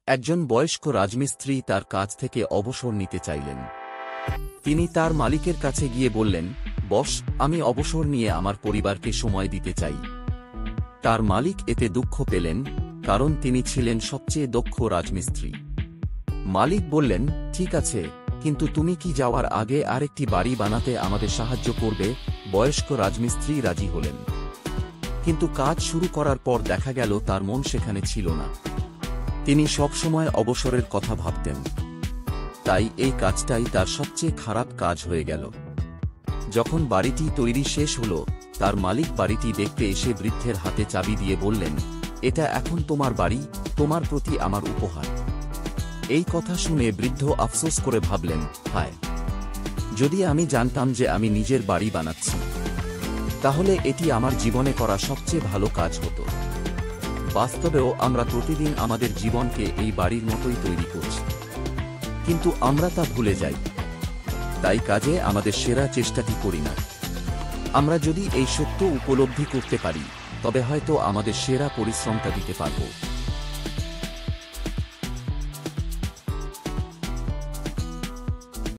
একজন বয়স্ক রাজমিস্ত্রি তার কাজ থেকে অবসর নিতে চাইলেন। তিনি তার মালিকের কাছে গিয়ে বললেন, বস, আমি অবসর নিয়ে আমার পরিবারকে সময় দিতে চাই। তার মালিক এতে দুঃখ পেলেন, কারণ তিনি ছিলেন সবচেয়ে দক্ষ রাজমিস্ত্রি। মালিক বললেন, ঠিক আছে, কিন্তু তুমি কি যাওয়ার আগে আরেকটি বাড়ি বানাতে আমাদের সাহায্য করবে? বয়স্ক রাজমিস্ত্রি রাজি হলেন। কিন্তু কাজ শুরু করার পর দেখা গেল তার মন সেখানে ছিল না। তিনি সবসময় অবসরের কথা ভাবতেন। তাই এই কাজটাই তার সবচেয়ে খারাপ কাজ হয়ে গেল। যখন বাড়িটি তৈরি শেষ হল, তার মালিক বাড়িটি দেখতে এসে বৃদ্ধের হাতে চাবি দিয়ে বললেন, এটা এখন তোমার বাড়ি, তোমার প্রতি আমার উপহার। এই কথা শুনে বৃদ্ধ আফসোস করে ভাবলেন, হায়, যদি আমি জানতাম যে আমি নিজের বাড়ি বানাচ্ছি, তাহলে এটি আমার জীবনে করা সবচেয়ে ভালো কাজ হতো। বাস্তবেও আমরা প্রতিদিন আমাদের জীবনকে এই বাড়ির মতোই তৈরি করছি, কিন্তু আমরা তা ভুলে যাই। তাই কাজে আমাদের সেরা চেষ্টাটি করি না। আমরা যদি এই সত্য উপলব্ধি করতে পারি, তবে হয়তো আমাদের সেরা পরিশ্রমটা দিতে পারব।